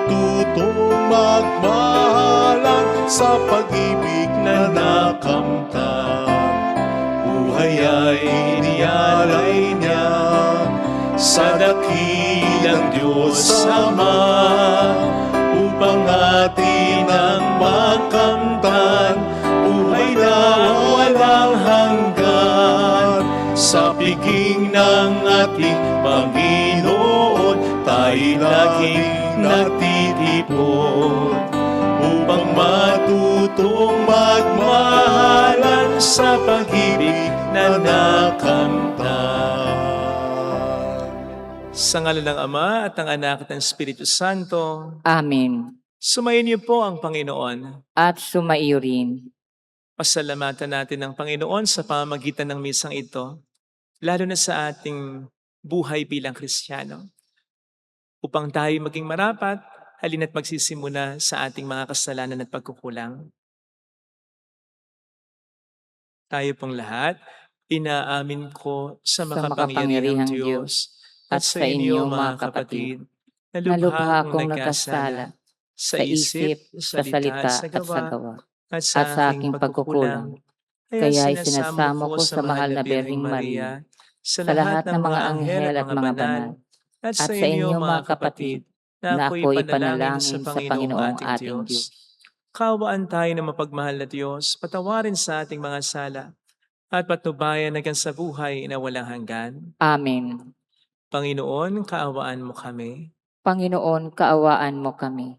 matutong magmahalan sa pag-ibig na nakamtan. Buhay ay inialay niya sa dakilang Diyos Ama, upang atin ang makamtan, buhay na walang hanggan. Sa piging ng ating Panginoon, tayo'y laging natitipon, upang matutong magmahalan sa pag-ibig na nakamtan. Sa ngalan ng Ama at ng Anak at ng Espiritu Santo. Amen. Sumayin niyo po ang Panginoon. At sumaiyo rin. Pasalamatan natin ang Panginoon sa pamamagitan ng misang ito, lalo na sa ating buhay bilang Kristiyano. Upang tayo maging marapat, halina't magsisimula sa ating mga kasalanan at pagkukulang. Tayo pong lahat, inaamin ko sa makapangyarihang Diyos at sa inyo mga kapatid, na lubha akong nagkasala sa isip, sa salita at sa gawa, at sa aking pagkukulang. Kaya sinasamo ko sa mahal na Birheng Maria, sa lahat ng mga anghel at mga banal, at sa inyo mga kapatid, na ako'y ipanalangin sa Panginoong ating Diyos. Kawaan tayo ng mapagmahal na Diyos, patawarin sa ating mga sala, at patnubayan hanggang sa buhay na walang hanggan. Amen. Panginoon, kaawaan mo kami. Panginoon, kaawaan mo kami.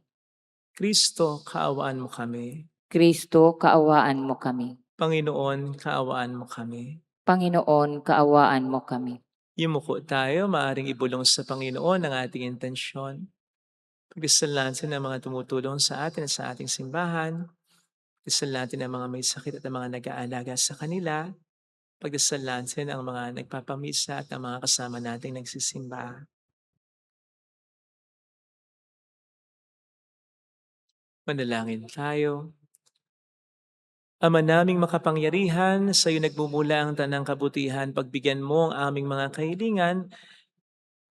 Kristo, kaawaan mo kami. Kristo, kaawaan mo kami. Panginoon, kaawaan mo kami. Panginoon, kaawaan mo kami. Yumuko tayo, maaring ibulong sa Panginoon ang ating intensyon. Pagdasal natin ang mga tumutulong sa atin at sa ating simbahan. Pagdasal natin ang mga may sakit at ang mga nag-aalaga sa kanila. Pagdasal natin ang mga nagpapamisa at ang mga kasama nating nagsisimba. Manalangin tayo. Ama naming makapangyarihan, sa iyo nagmumula ang tanang kabutihan, pagbigyan mo ang aming mga kahilingan,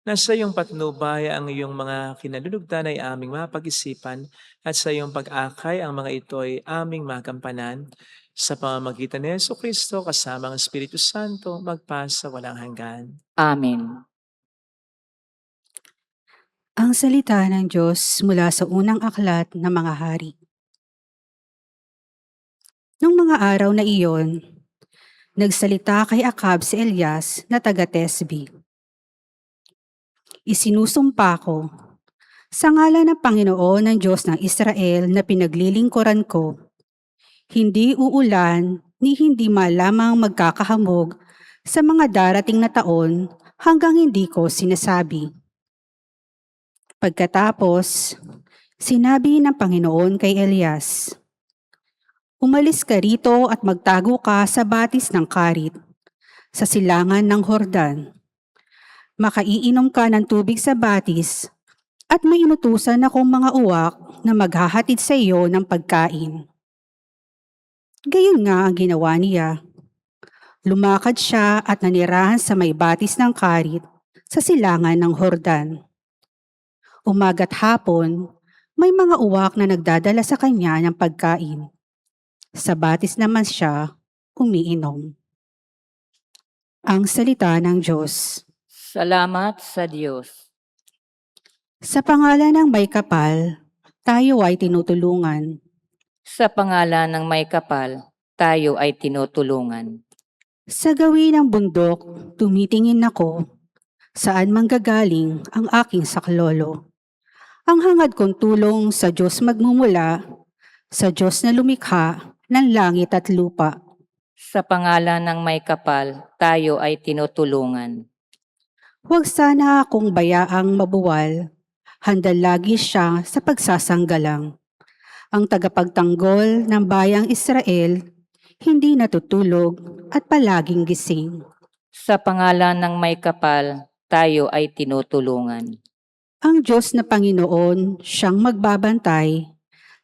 na sa iyong patnubay ang iyong mga kinalulugdan ay aming mapag-isipan, at sa iyong pag-akay ang mga ito ay aming magampanan. Sa pamamagitan ni Jesucristo kasama ang Espiritu Santo, magpasa walang hanggan. Amen. Ang salita ng Diyos mula sa unang aklat ng mga hari. Nung mga araw na iyon, nagsalita kay Acab si Elias na taga-Tesbi. Isinusumpa ko, sa ngalan ng Panginoon ng Diyos ng Israel na pinaglilingkuran ko, hindi uulan ni hindi malamang magkakahamog sa mga darating na taon hanggang hindi ko sinasabi. Pagkatapos, sinabi ng Panginoon kay Elias, umalis ka rito at magtago ka sa batis ng Karit, sa silangan ng Hordan. Makaiinom ka ng tubig sa batis at may inutusan akong mga uwak na maghahatid sa iyo ng pagkain. Gayon nga ang ginawa niya. Lumakad siya at nanirahan sa may batis ng Karit sa silangan ng Hordan. Umaga't hapon, may mga uwak na nagdadala sa kanya ng pagkain. Sa batis naman siya umiinom. Ang salita ng Diyos. Salamat sa Diyos. Sa pangalan ng may kapal, tayo ay tinutulungan. Sa pangalan ng may kapal, tayo ay tinutulungan. Sa gawin ng bundok, tumitingin ako, saan manggagaling ang aking saklolo. Ang hangad kong tulong sa Diyos magmumula, sa Diyos na lumikha ng langit at lupa. Sa pangalan ng may kapal, tayo ay tinutulungan. Huwag sana akong bayaang mabuwal, handa lagi siya sa pagsasanggalang. Ang tagapagtanggol ng bayang Israel, hindi natutulog at palaging gising. Sa pangalan ng may kapal, tayo ay tinutulungan. Ang Diyos na Panginoon, siyang magbabantay,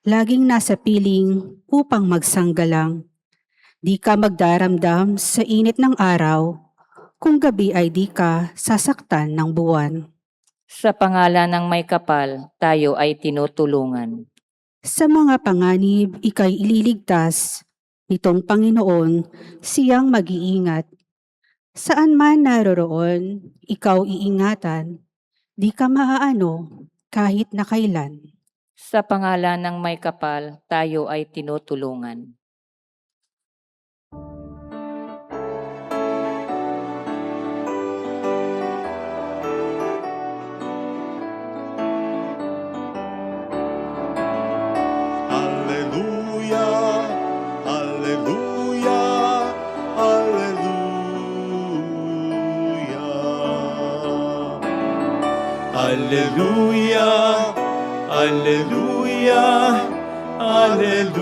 laging nasa piling upang magsanggalang. Di ka magdaramdam sa init ng araw, kung gabi ay di ka sasaktan ng buwan. Sa pangalan ng may kapal, tayo ay tinutulungan. Sa mga panganib, ikay ililigtas. Nitong Panginoon, siyang mag-iingat. Saan man naroroon, ikaw iingatan. Di ka maaano kahit na kailan. Sa pangalan ng may kapal, tayo ay tinutulungan. Alleluia, alleluia, alleluia. Alleluia, alleluia, alleluia.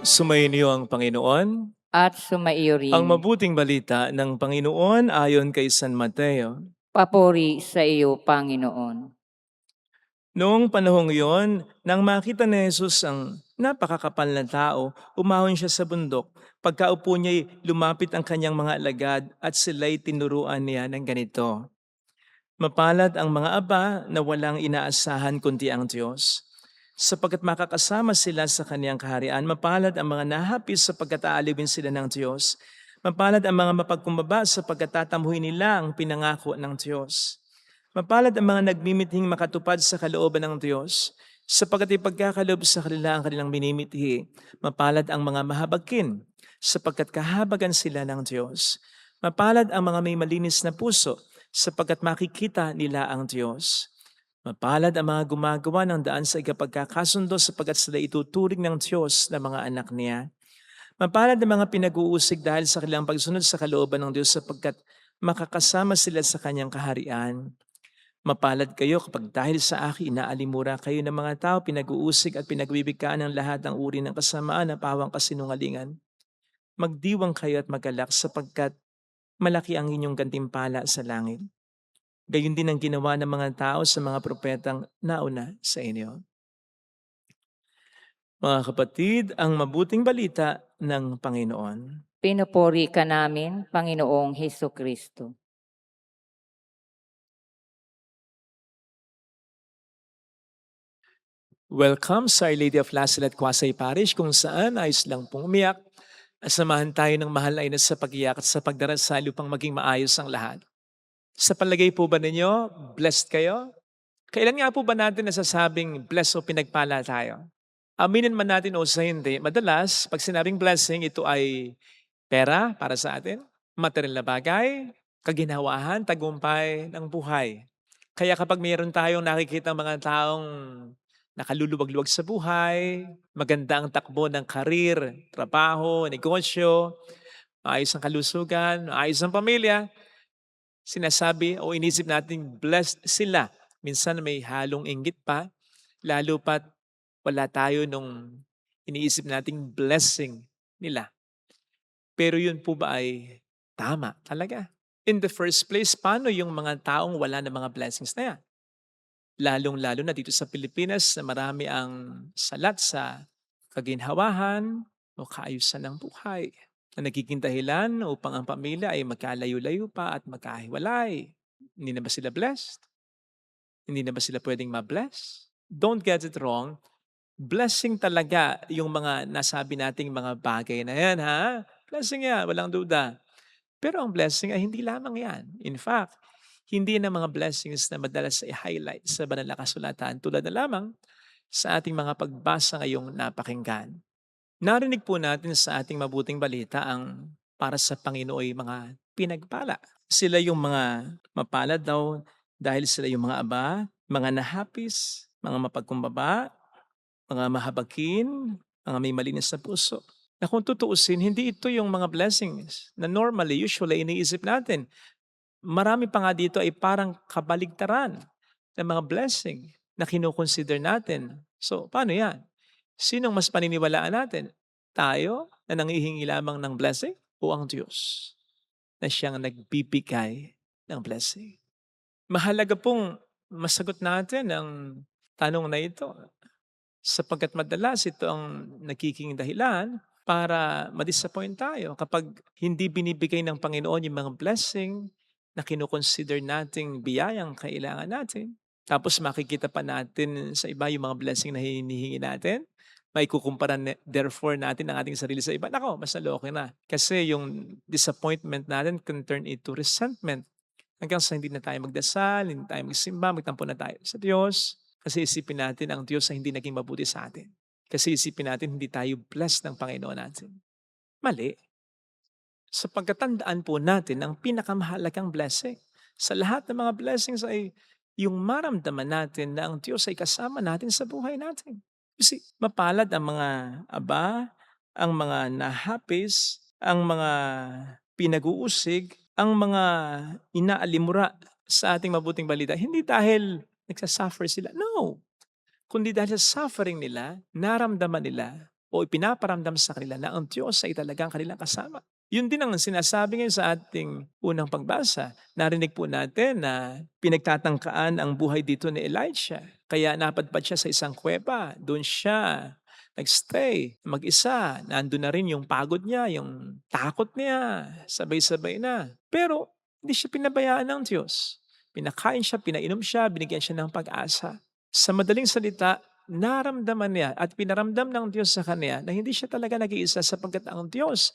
Sumainyo ang Panginoon. At sumaiyo rin. Ang mabuting balita ng Panginoon ayon kay San Mateo. Papuri sa iyo, Panginoon. Noong panahong iyon, nang makita ni Jesus ang napakakapal na tao, umahon siya sa bundok. Pagkaupo niya'y lumapit ang kanyang mga alagad at sila'y tinuruan niya ng ganito. Mapalad ang mga aba na walang inaasahan kundi ang Diyos, sapagkat makakasama sila sa kaniyang kaharian. Mapalad ang mga nahapis sapagkat aalipin sila ng Diyos. Mapalad ang mga mapagkumbaba sapagkat tatamuhin nila ang pinangako ng Diyos. Mapalad ang mga nagmimithing makatupad sa kalooban ng Diyos, sapagkat ipagkakaloob sa kanila ang kanilang minimithi. Mapalad ang mga mahabagkin, sapagkat kahabagan sila ng Diyos. Mapalad ang mga may malinis na puso, sapagkat makikita nila ang Diyos. Mapalad ang mga gumagawa ng daan sa ikapagkakasundo sapagkat sila ituturing ng Diyos na mga anak niya. Mapalad ang mga pinag-uusig dahil sa kanilang pagsunod sa kalooban ng Diyos sapagkat makakasama sila sa kanyang kaharian. Mapalad kayo kapag dahil sa akin inaalimura kayo ng mga tao, pinag-uusig at pinagbibigkaan ng lahat ng uri ng kasamaan na pawang kasinungalingan. Magdiwang kayo at magalak sapagkat malaki ang inyong gantimpala sa langit. Gayon din ang ginawa ng mga tao sa mga propetang nauna sa inyo. Mga kapatid, ang mabuting balita ng Panginoon. Pinupuri ka namin, Panginoong Hesus Kristo. Welcome sa Our Lady of Lasalette Quasay Parish kung saan ayos lang pong umiyak. Samahan tayo ng mahal ay sa pag-iyak at sa pagdarasal upang maging maayos ang lahat. Sa palagay po ba ninyo, blessed kayo? Kailan nga po ba natin nasasabing blessed o pinagpala tayo? Aminin man natin o sa hindi, madalas pag sinabing blessing, ito ay pera para sa atin, material na bagay, kaginhawahan, tagumpay ng buhay. Kaya kapag mayroon tayong nakikita mga taong nakaluluwag-luwag sa buhay, maganda ang takbo ng karir, trabaho, negosyo, maayos ang kalusugan, maayos ang pamilya, sinasabi o inisip natin blessed sila. Minsan may halong inggit pa, lalo pat wala tayo nung iniisip nating blessing nila. Pero yun po ba ay tama talaga? In the first place, paano yung mga taong wala ng mga blessings na yan? Lalong-lalo na dito sa Pilipinas na marami ang salat sa kaginhawahan o kaayusan ng buhay na nagiging dahilan upang ang pamilya ay magkalayo-layo pa at magkahiwalay. Hindi na ba sila blessed? Hindi na ba sila pwedeng ma-bless? Don't get it wrong. Blessing talaga yung mga nasabi nating mga bagay na yan, ha? Blessing yan, walang duda. Pero ang blessing ay hindi lamang yan. In fact, hindi na mga blessings na madalas i-highlight sa banal na kasulatan tulad na lamang sa ating mga pagbasa ngayong napakinggan. Narinig po natin sa ating mabuting balita ang para sa Panginoon ay mga pinagpala. Sila yung mga mapalad daw dahil sila yung mga aba, mga nahapis, mga mapagkumbaba, mga mahabagin, mga may malinis na puso. Na kung tutuusin, hindi ito yung mga blessings na normally, usually iniisip natin. Marami pa nga dito ay parang kabaligtaran ng mga blessing na kinukonsider natin. So, paano yan? Sinong mas paniniwalaan natin? Tayo na nangihingi lamang ng blessing o ang Diyos na siyang nagbibigay ng blessing? Mahalaga pong masagot natin ang tanong na ito sapagkat madalas ito ang nagiging dahilan para ma-disappoint tayo kapag hindi binibigay ng Panginoon yung mga blessing na kino-consider nating biyayang kailangan natin. Tapos makikita pa natin sa iba yung mga blessing na hinihingi natin. Maikukumpara therefore natin ang ating sarili sa iba. Nako, mas naloko na. Kasi yung disappointment natin can turn into resentment. Hanggang sa hindi na tayo magdasal, hindi tayo magsimba, magtampo na tayo sa Diyos. Kasi isipin natin ang Diyos ay hindi naging mabuti sa atin. Kasi isipin natin hindi tayo blessed ng Panginoon natin. Mali. Sapagkat tandaan po natin ang pinakamahalagang blessing. Sa lahat ng mga blessings ay yung maramdaman natin na ang Diyos ay kasama natin sa buhay natin. Kasi mapalad ang mga aba, ang mga nahapis, ang mga pinag-uusig, ang mga inaalimura sa ating mabuting balita. Hindi dahil nagsasuffer sila. No. Kundi dahil sa suffering nila, naramdaman nila o ipinaparamdam sa kanila na ang Diyos ay talagang kanilang kasama. Yun din ang sinasabi ngayon sa ating unang pagbasa. Narinig po natin na pinagtatangkaan ang buhay dito ni Elijah. Kaya napadpad siya sa isang kuweba. Doon siya nagstay, mag-isa. Nandun na rin yung pagod niya, yung takot niya. Sabay-sabay na. Pero hindi siya pinabayaan ng Diyos. Pinakain siya, pinainom siya, binigyan siya ng pag-asa. Sa madaling salita, naramdaman niya at pinaramdam ng Diyos sa kanya na hindi siya talaga nag-iisa sapagkat ang Diyos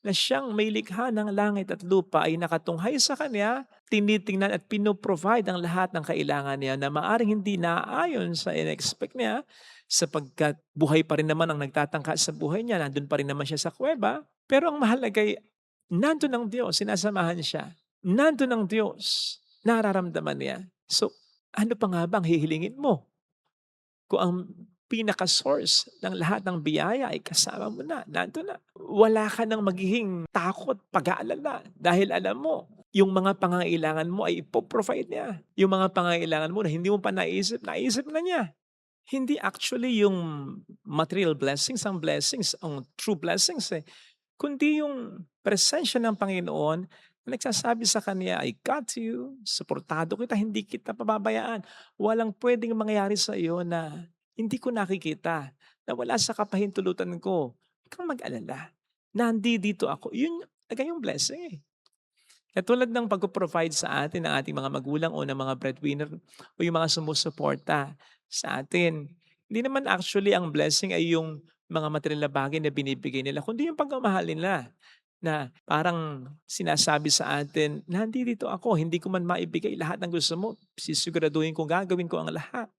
na siyang may likha ng langit at lupa ay nakatunghay sa kanya, tinitingnan at pinoprovide ang lahat ng kailangan niya na maaring hindi naaayon sa in-expect niya sapagkat buhay pa rin naman ang nagtatangka sa buhay niya, nandun pa rin naman siya sa kuweba. Pero ang mahalaga ay nandun ang Diyos, sinasamahan siya. Nandun ang Diyos, nararamdaman niya. So, ano pa nga bang hihilingin mo? Kung ang pinaka-source ng lahat ng biyaya ay kasama mo na, nandun na. Wala ka nang magiging takot, pag-aalala dahil alam mo, yung mga pangangailangan mo ay ipoprovide niya. Yung mga pangangailangan mo na hindi mo pa naisip, naisip na niya. Hindi actually yung material blessings ang blessings, ang true blessings kundi yung presensya ng Panginoon na nagsasabi sa kanya, I got you, suportado kita, hindi kita pababayaan. Walang pwedeng mangyari sa iyo na hindi ko nakikita, na wala sa kapahintulutan ko. Huwag kang mag-alala. Nandito ako. Yun talaga yung blessing Katulad ng pag-provide sa atin ng ating mga magulang o ng mga breadwinner o yung mga sumusuporta sa atin. Hindi naman actually ang blessing ay yung mga material na bagay na binibigay nila, kundi yung pagmamahal nila na parang sinasabi sa atin, nandito ako, hindi ko man maibigay lahat ng gusto mo. Sisiguraduhin ko gagawin ko ang lahat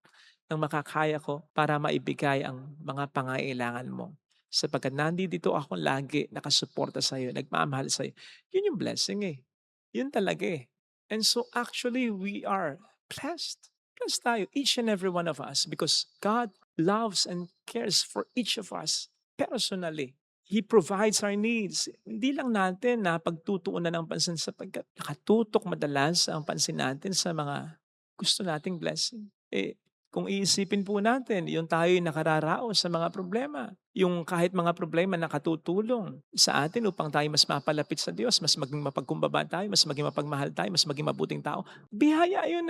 ng makakaya ko para maibigay ang mga pangailangan mo. Sapagkat nandito ako lagi nakasuporta sa iyo, nagmamahal sa iyo. Yun yung blessing Yun talaga And so actually we are blessed. Blessed tayo, each and every one of us because God loves and cares for each of us personally. He provides our needs. Hindi lang natin na pagtutuunan ng pansin sapagkat nakatutok madalas ang pansin natin sa mga gusto nating blessing. Kung iisipin po natin, yung tayo'y nakararaos sa mga problema. Yung kahit mga problema nakatutulong sa atin upang tayo mas mapalapit sa Diyos, mas maging mapagkumbaba tayo, mas maging mapagmahal tayo, mas maging mabuting tao. Biyaya yun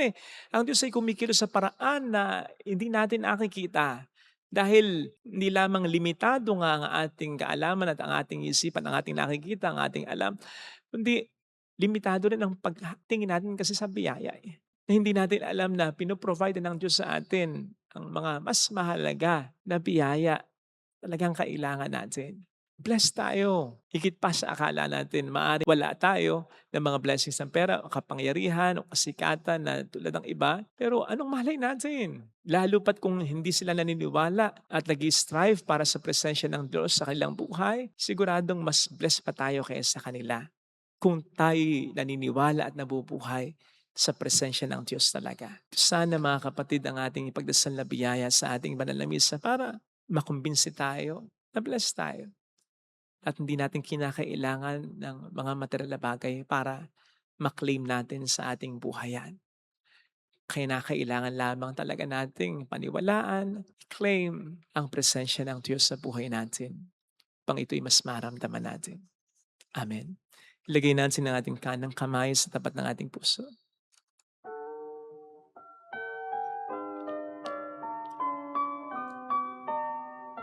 Ang Diyos ay kumikilos sa paraan na hindi natin nakikita. Dahil hindi lamang limitado nga ang ating kaalaman at ang ating isipan, ang ating nakikita, ang ating alam, kundi limitado rin ang pagtingin natin kasi sa biyaya na hindi natin alam na pino-provide ng Diyos sa atin ang mga mas mahalaga na biyaya talagang kailangan natin. Blessed tayo. Higit pa sa akala natin. Maaari wala tayo ng mga blessings ng pera, o kapangyarihan, o kasikatan na tulad ng iba. Pero anong malay natin? Lalo pat kung hindi sila naniniwala at nag-strive para sa presensya ng Diyos sa kanilang buhay, siguradong mas blessed pa tayo kaysa kanila. Kung tayo naniniwala at nabubuhay sa presensya ng Diyos talaga. Sana mga kapatid ang ating ipagdasal na biyaya sa ating banal na misa para makumbinsi tayo na blessed tayo. At hindi natin kinakailangan ng mga material na bagay para maklaim natin sa ating buhayan. Kinakailangan lamang talaga nating paniwalaan, claim ang presensya ng Diyos sa buhay natin. Pang ito'y mas maramdaman natin. Amen. Ilagay natin ang ating kanang kamay sa tapat ng ating puso.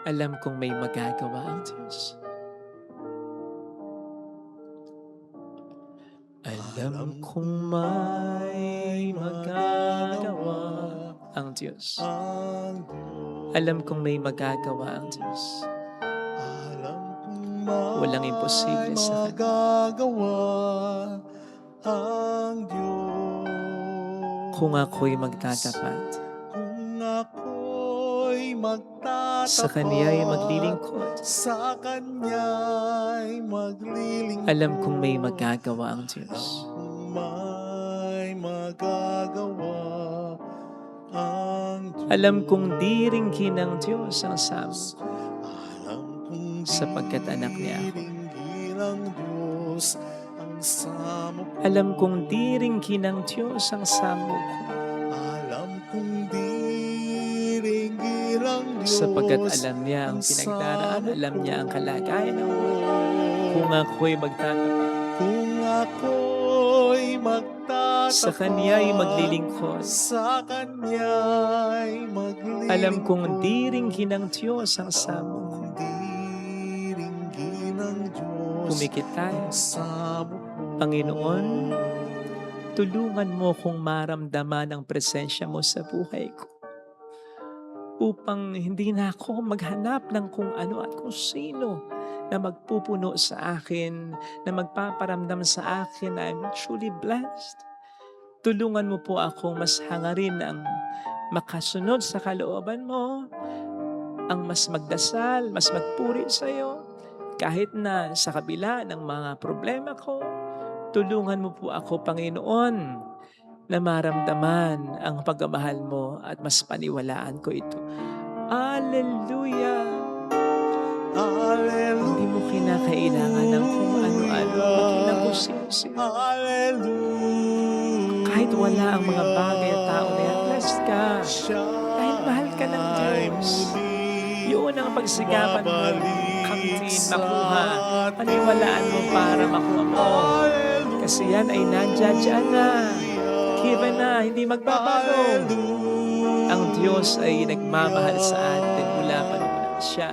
Alam kong may magagawa ang Diyos. Alam kong may magagawa ang Diyos. ang Diyos. Alam kong may magagawa ang Diyos. Alam kong Walang imposible may sa Kanya. magagawa ang Diyos. Kung ako'y magtatapat, Kung ako'y magtatapat sa Kanya'y maglilingkod, sa Kanya'y maglilingkod. alam kong may magagawa ang Diyos. Kung may magagawa ang Diyos. Alam kong diringgin ng Diyos ang samo ko, Alam kong sapagkat anak niya ako. diringgin ng Diyos ang samo ko. Alam kong diringgin ng Diyos ang samo ko, Alam kong diringgin ng Diyos sapagkat alam niya ang pinagdaraan, alam niya ang kalagayan ng buhay. Kung ako'y magtatapat, Kung ako'y magtatapat sa Kanya'y maglilingkod, sa Kanya'y maglilingkod. alam kong diringgin ng Diyos ang samo ko. Diringgin ng Diyos Pumikit tayo. ang samo ko. Panginoon, tulungan mo kong maramdaman ang presensya mo sa buhay ko, upang hindi na ako maghanap ng kung ano at kung sino na magpupuno sa akin, na magpaparamdam sa akin na I'm truly blessed. Tulungan mo po akong mas hangarin ang makasunod sa kalooban mo, ang mas magdasal, mas magpuri sa iyo, kahit na sa kabila ng mga problema ko. Tulungan mo po ako, Panginoon, na maramdaman ang pagmamahal mo at mas paniwalaan ko ito. Hallelujah! Hallelujah. Hindi mo kinakailangan ng kung ano-ano, hindi na kung sino-sino. Hallelujah. Kahit wala ang mga bagay at tao na yan, blessed ka. Dahil mahal ka ng Diyos. Yun ang pagsikapan mo, kamtin, makuha. Paniwalaan mo para makuha mo. Kasi yan ay nandiyan na. Given na, hindi magbabago. Ang Diyos ay nagmamahal sa atin mula pa noon siya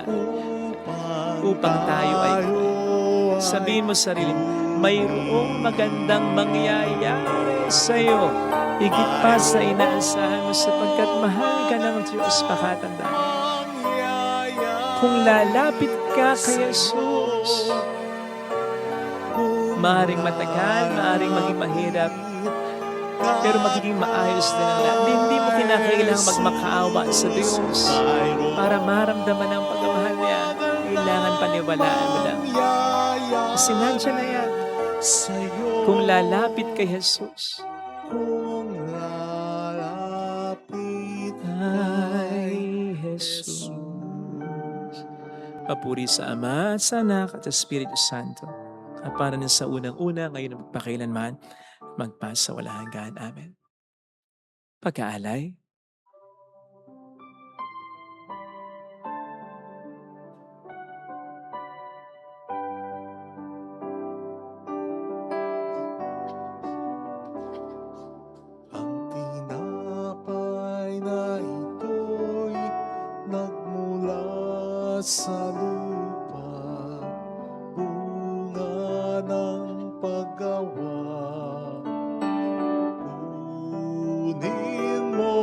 upang tayo ay kumain. Sabihin mo sa sarili mo, mayroong magandang mangyayari sa iyo. Higit pa sa inaasahan mo sapagkat mahal ka ng Diyos, pakatandaan. Kung lalapit ka kay Jesus, maaaring matagal, maaaring maging mahirap, pero magiging maayos din ang lahat. Hindi mo kinakailangang magmakaawa sa Diyos para maramdaman ang pagmamahal niya. Kailangan paniwalaan mo lang. Kasi nandiyan na yan. Kung lalapit kay Jesus, Kung lalapit ay Jesus. Papuri sa Ama, sa Anak, at sa Espiritu Santo. Para na sa unang-una, ngayon at magpakailanman, magpasa walang hanggan. Amen. Pag-aalay. ang tinapay na ito'y nagmula sa lupa, bunga ng paggawa. Kunin mo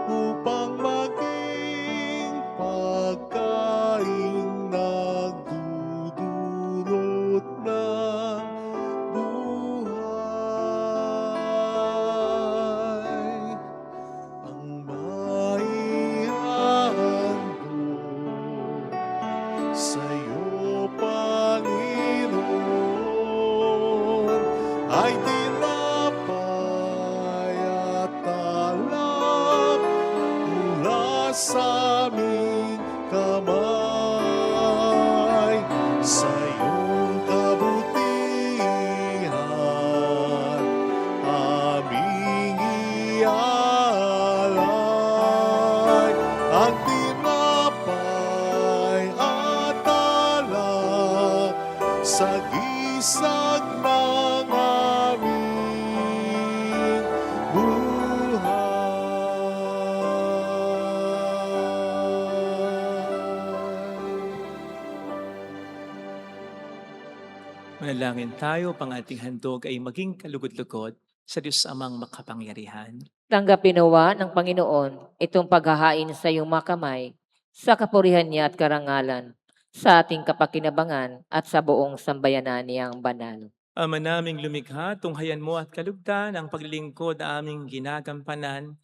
upang maging pagkaing nagdudulot ng buhay. Ang maihandog sa'yo, Panginoon, ay tinapay at alak mula sa aming kamay. Sa iyong kabutihan aming ialay. Ang tinapay at alak sa gisag ng aming Manalangin tayo, pang ating handog ay maging kalugod-lugod sa Diyos Amang makapangyarihan. Tanggapin nawa ng Panginoon itong paghahain sa iyong mga kamay, sa kapurihan niya at karangalan, sa ating kapakinabangan at sa buong sambayanan niyang banal. Ama naming lumikha, tunghayan mo at kalugdan ang paglilingkod na aming ginagampanan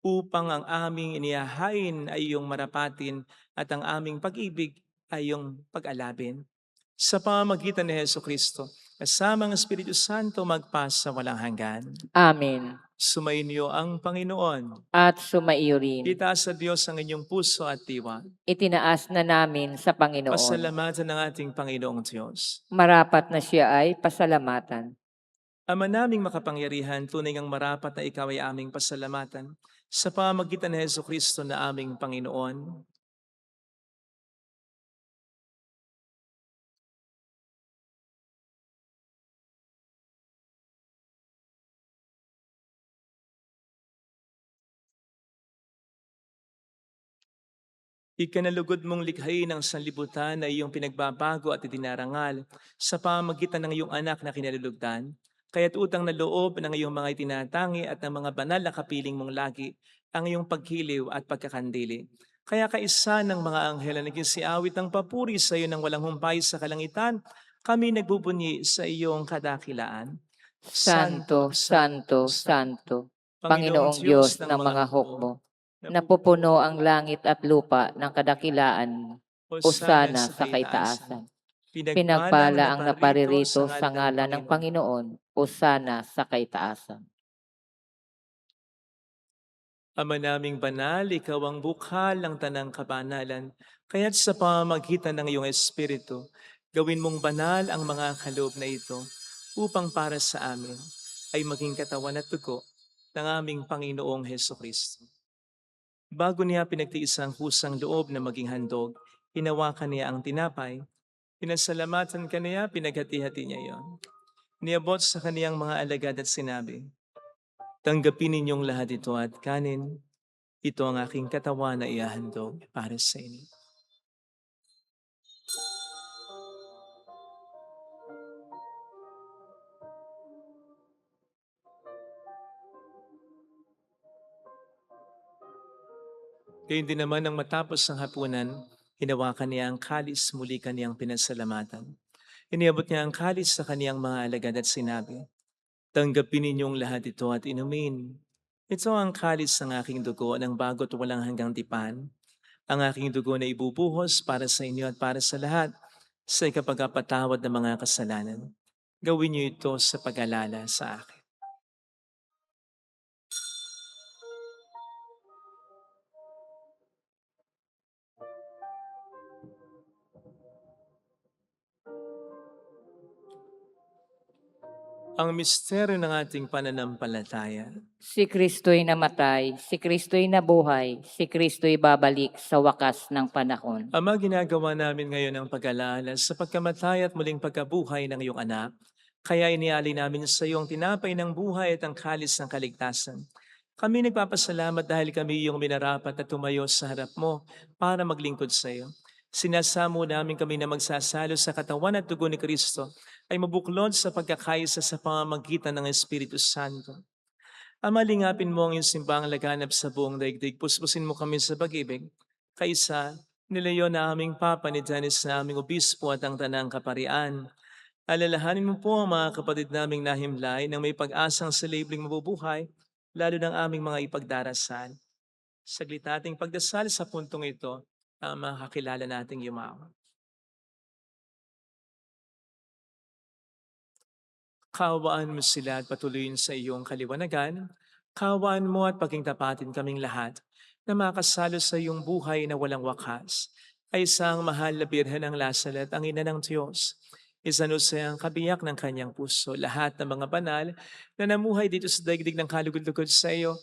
upang ang aming inihahain ay iyong marapatin at ang aming pag-ibig ay iyong pag-alabin. Sa pamamagitan ni Heso Kristo, kasama ang Espiritu Santo magpasa walang hanggan. Amen. Sumainyo ang Panginoon. At sumaiyo rin. Itaas sa Diyos ang inyong puso at diwa. Itinaas na namin sa Panginoon. Pasalamatan ng ating Panginoong Diyos. Marapat na siya ay pasalamatan. Ama naming makapangyarihan, tunay ngang marapat na ikaw ay aming pasalamatan sa pamamagitan ni Heso Kristo na aming Panginoon. Ikanalugod mong likhain ng sanlibutan na iyong pinagbabago at idinarangal sa pamamagitan ng iyong anak na kinalulugdan. Kaya't utang na loob ng iyong mga itinatangi at ng mga banal na kapiling mong lagi ang iyong paghiliw at pagkakandili. Kaya kaisa ng mga anghel na nagsiawit ng papuri sa iyo ng walang humpay sa kalangitan, kami nagbubunyi sa iyong kadakilaan. Santo, Santo, Santo, Panginoong Diyos ng mga hukbo, napupuno ang langit at lupa ng kadakilaan mo. Hosana sa kaitaasan. Pinagpala ang naparirito sa ngalan ng Panginoon. Hosana sa kaitaasan. Ama naming banal, ikaw ang bukal ng tanang kabanalan, kaya't sa pamamagitan ng iyong Espiritu, gawin mong banal ang mga kaloob na ito upang para sa amin ay maging katawan at dugo ng aming Panginoong Heso Kristo. Bago niya pinagtiis ang kusang loob na maging handog, hinawakan niya ang tinapay, pinasalamatan kaniya, pinaghati-hati niya iyon. Niabot sa kaniyang mga alagad at sinabi, tanggapin ninyong lahat ito at kanin. Ito ang aking katawan na ihahandog para sa inyo. Gayun din naman nang matapos ang hapunan, hinawakan niya ang kalis, muli kaniyang pinasalamatan. Iniabot niya ang kalis sa kaniyang mga alagad at sinabi, tanggapin ninyong lahat ito at inumin. Ito ang kalis ng aking dugo ng bago't walang hanggang tipan. Ang aking dugo na ibubuhos para sa inyo at para sa lahat sa ikapagpatawad ng mga kasalanan. Gawin niyo ito sa pag-alala sa akin. Ang misteryo ng ating pananampalataya. Si Kristo'y namatay, si Kristo'y nabuhay, si Kristo'y babalik sa wakas ng panahon. Ama, ginagawa namin ngayon ang pag-alala sa pagkamatay at muling pagkabuhay ng iyong anak. Kaya iniali namin sa iyo ang tinapay ng buhay at ang kalis ng kaligtasan. Kami nagpapasalamat dahil kami iyong minarapat at tumayo sa harap mo para maglingkod sa iyo. Sinasamo namin kami na magsasalo sa katawan at dugo ni Kristo ay mabuklod sa pagkakaisa sa pamamagitan ng Espiritu Santo. Ama, lingapin mo ang iyong simbang laganap sa buong daigdig. Puspusin mo kami sa pag-ibig. Kaisa, nilayo na aming Papa ni Dennis na aming obispo at ang tanang kaparian. Alalahanin mo po ang mga kapatid naming nahimlay nang may pag-asang sa libling mabubuhay, lalo ng aming mga ipagdarasal. Saglit nating pagdasal sa puntong ito, ang makakilala nating yumaon. Kaawaan mo sila at patuloyin sa iyong kaliwanagan. Kaawaan mo at pagingtapatin kaming lahat na makasalo sa iyong buhay na walang wakas ay isang mahal na birhen ng Lasalet, ang ina ng Diyos. Isanusay ang kabiyak ng kanyang puso. Lahat ng mga banal na namuhay dito sa daigdig ng kalugod-lugod sa iyo,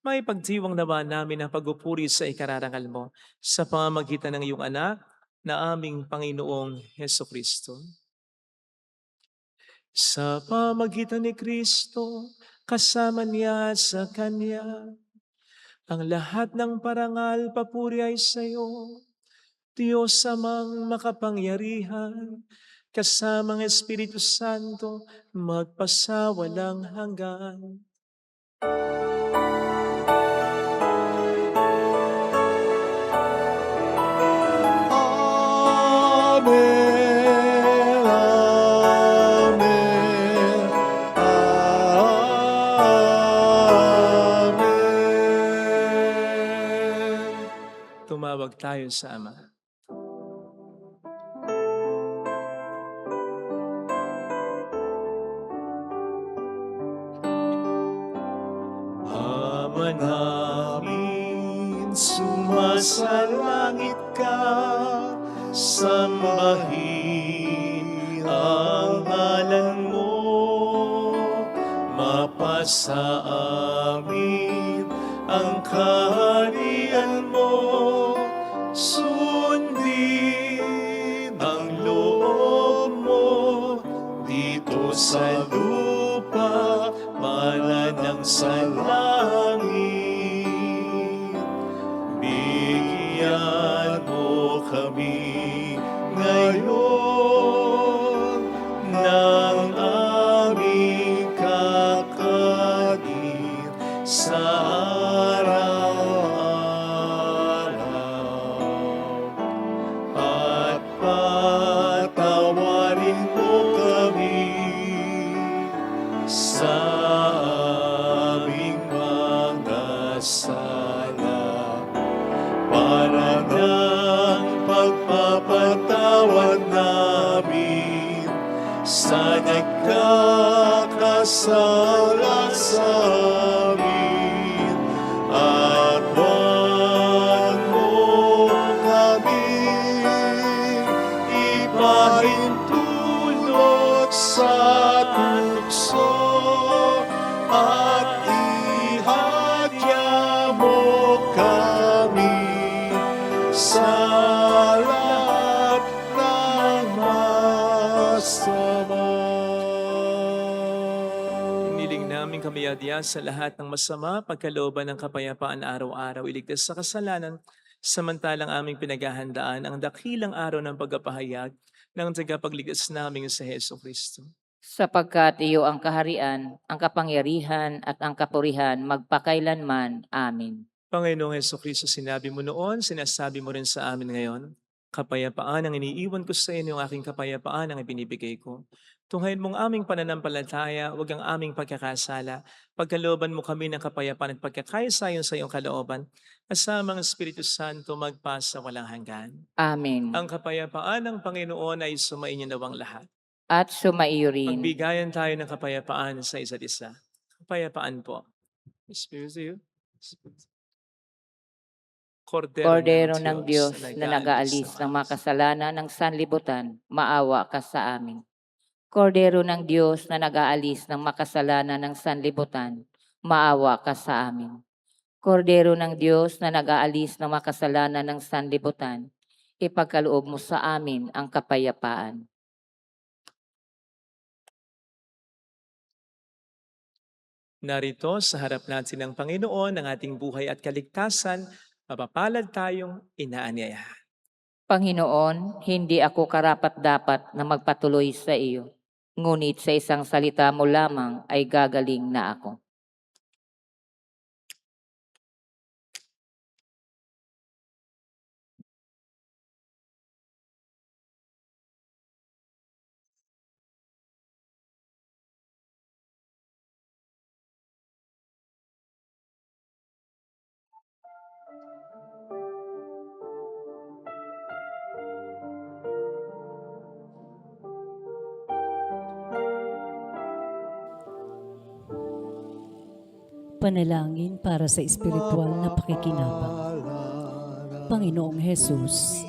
may pagdiwang nawa namin ang pagupuri sa ikararangal mo sa pamamagitan ng iyong anak na aming Panginoong Heso Kristo. Sa pamamagitan ni Kristo, kasama niya sa Kanya, ang lahat ng parangal papuri ay sa iyo, Diyos amang makapangyarihan, kasama ng Espiritu Santo, magpasawalang hanggan. Amen, amen, amen. Tumawag tayo sa Ama. Ama namin, sumasalangit ka, sambahin ang ngalan mo, mapasa amin ang kaharian mo, sundin ang loob mo dito sa lupa para ng sa langit. Bigyan mo kami ngayon ng aming kakanin sa araw-araw. At patawarin mo kami sa aming mga sala, para ng pagpapatawad namin sa nagkakasala sa amin. At huwag mo kami ipahintulot sa tukso, at ihadya mo kami sa lahat ng masama. Hiniling namin kami adya sa lahat ng masama, pagkalooban ng kapayapaan araw-araw, iligtas sa kasalanan, samantalang aming pinaghahandaan ang dakilang araw ng pagpapahayag ng tagapagligtas naming sa Heso Kristo. Sapagkat iyo ang kaharian, ang kapangyarihan at ang kapurihan magpakailanman. Amen. Panginoong Heso Kristo, sinabi mo noon, sinasabi mo rin sa amin ngayon, kapayapaan ang iniiwan ko sa inyo, ang aking kapayapaan ang ibinibigay ko. Tunghayin mong aming pananampalataya, huwag ang aming pagkakasala. Pagkalooban mo kami ng kapayapaan at pagkakaisa sa iyong kalooban, kasama ang Espiritu Santo magpasa walang hanggan. Amen. Ang kapayapaan ng Panginoon ay sumainyo nawang lahat. At sumaiyo rin. Magbigayan tayo ng kapayapaan sa isa't isa. Kapayapaan po. Espiritu. Kordero ng Diyos na nag-aalis ng mga kasalanan ng sanlibutan, maawa ka sa amin. Kordero ng Diyos na nag-aalis ng makasalanan ng sanlibutan, maawa ka sa amin. Kordero ng Diyos na nag-aalis ng makasalanan ng sanlibutan, ipagkaloob mo sa amin ang kapayapaan. Narito sa harap natin ng Panginoon ang ating buhay at kaligtasan, mapapalad tayong inaanyayahan. Panginoon, hindi ako karapat-dapat na magpatuloy sa iyo. Ngunit sa isang salita mo lamang ay gagaling na ako. Panalangin para sa espiritual na pakikinabang. Panginoong Hesus,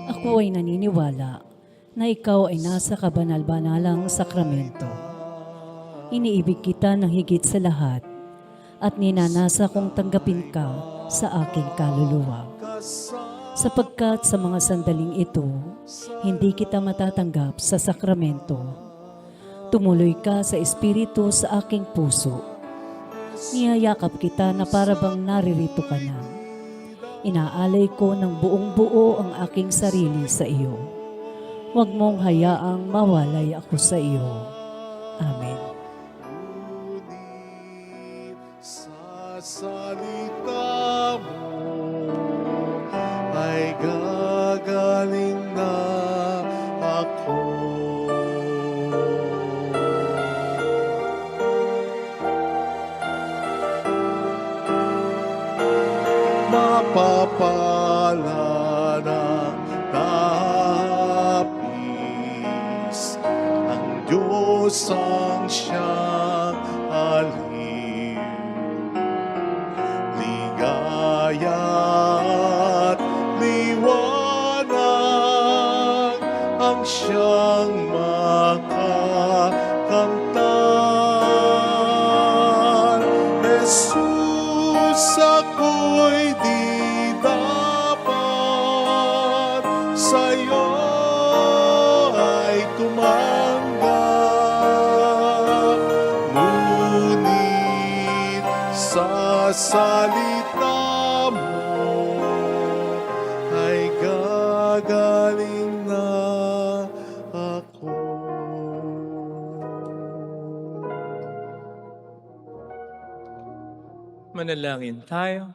ako ay naniniwala na ikaw ay nasa kabanal-banalang sakramento. Iniibig kita ng higit sa lahat at ninanasa kong tanggapin ka sa aking kaluluwa. Sapagkat sa mga sandaling ito, hindi kita matatanggap sa sakramento. Tumuloy ka sa espiritu sa aking puso. Niyayakap kita na para bang naririto ka na. Inaalay ko ng buong buo ang aking sarili sa iyo. Huwag mong hayaang mawalay ako sa iyo. Amen. Ngunit sa salita mo ay gagaling na ako. Mapapala ng tapis ang Diyos ang siyang aliw. Ligaya at liwanag ang siyang makakamtan. Jesus, ako'y di dapat sa'yo ay tumanggap. Ngunit sa salita mo ay gagaling na ako. Manalangin tayo.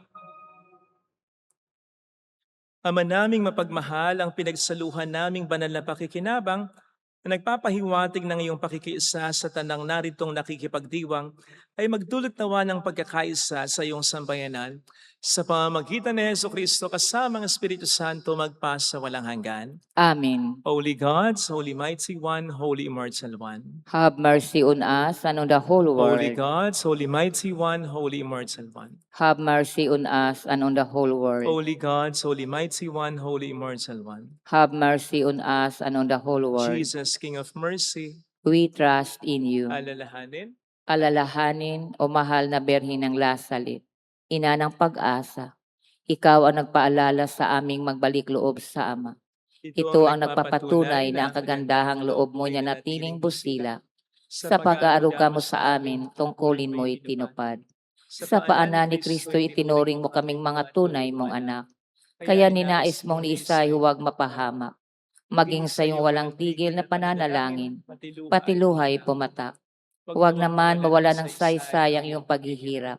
Ama naming mapagmahal, ang pinagsaluhan naming banal na pakikinabang na nagpapahiwatig ng iyong pakikiisa sa tanang naritong nakikipagdiwang ay magdulot nawa ng pagkakaisa sa iyong sambayanan sa pamamagitan ni Jesucristo kasama ang Espiritu Santo magpa sa walang hanggan. Amen. Holy God, Holy Mighty One, Holy Immortal One. Have mercy on us and on the whole world. Holy God, Holy Mighty One, Holy Immortal One. Have mercy on us and on the whole world. Holy God, Holy Mighty One, Holy Immortal One. Have mercy on us and on the whole world. Jesus, King of Mercy, We trust in you. alalahanin, Alalahanin, o mahal na Berhin ng Lasalit, ina ng pag-asa, ikaw ang nagpaalala sa aming magbalik loob sa Ama. Ito ang nagpapatunay na ang kagandahang loob mo niya natiling busila. Sa pag-aaruga mo sa amin, tungkulin mo itinupad. Sa paanan ni Kristo itinuring mo kaming mga tunay mong anak. Kaya ninais mong ni Isay huwag mapahamak. Maging sa iyong walang tigil na pananalangin, pati luhay pumatak. Huwag naman mawala ng saysay ang iyong paghihirap.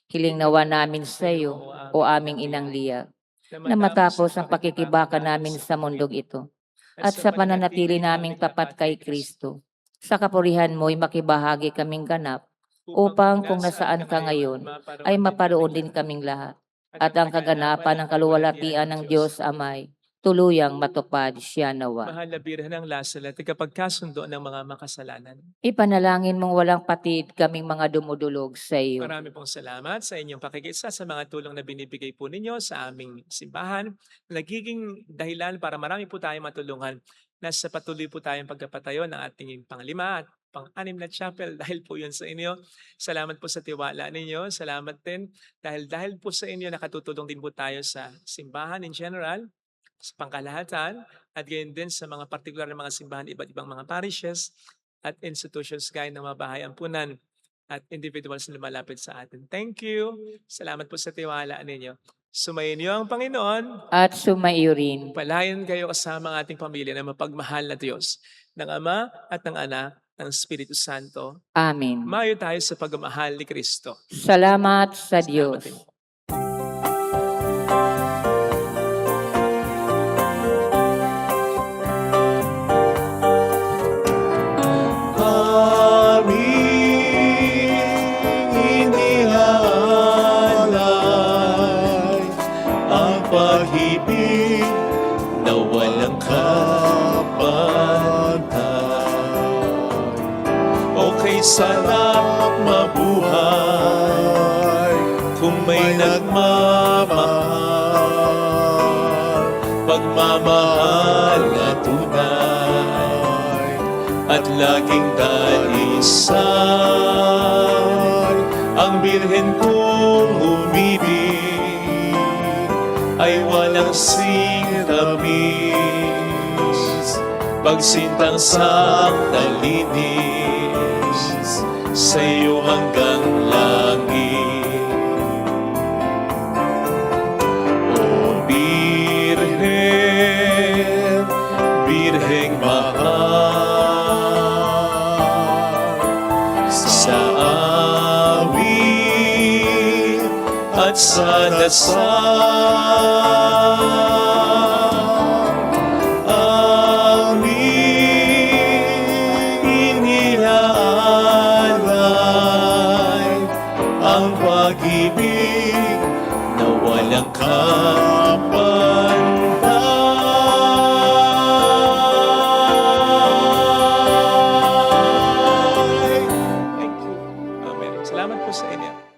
Hiling nawa namin sa iyo, o aming inang Lia, na matapos ang pakikibaka namin sa mundog ito, at sa pananatili naming tapat kay Kristo, sa kapurihan mo'y makibahagi kaming ganap, upang kung nasaan ka ngayon, ay maparoon din kaming lahat. At ang kaganapan ng kaluwalhatian ng Diyos Amay, tuluyang matupad siya nawa. mahal na Birhen ng Lasalet, tagapagkasundo ng mga makasalanan. Ipanalangin mong walang patid kaming mga dumudulog sa iyo. Marami pong salamat sa inyong pakikisa sa mga tulong na binibigay po ninyo sa aming simbahan. Nagiging dahilan para marami po tayong matulungan. Nasa patuloy po tayong pagkapatayo ng ating pang-5 at pang-6 na chapel dahil po yun sa inyo. Salamat po sa tiwala ninyo. Salamat din dahil po sa inyo nakatutulong din po tayo sa simbahan in general, sa pangkalahatan, at gayon din sa mga partikular na mga simbahan, iba't ibang mga parishes at institutions gaya ng mga bahay ampunan at individuals na lumalapit sa atin. Thank you. Salamat po sa tiwala ninyo. Sumayin niyo ang Panginoon. At sumaiyo rin. Palayan kayo kasama ang ating pamilya na mapagmahal na Diyos ng Ama at ng Anak ng Espiritu Santo. Amen. Mayo tayo sa pagmamahal ni Kristo. Salamat sa Diyos. din. Aming inihalay ang pag-ibig na walang kapantay. Okay, sarap mabuhay kung may nagmamahal, pagmamahal na tunay at laging dalisay. Ang birhen kong umibig ay walang sintamis, pagsintang saktalinis sa iyo hanggang langit. O Birhen, Birheng sa awit at sa dasal. Aming iniaalay ang pag-ibig na walang kapantay. Thank you. Amen. Salamat po sa inyo.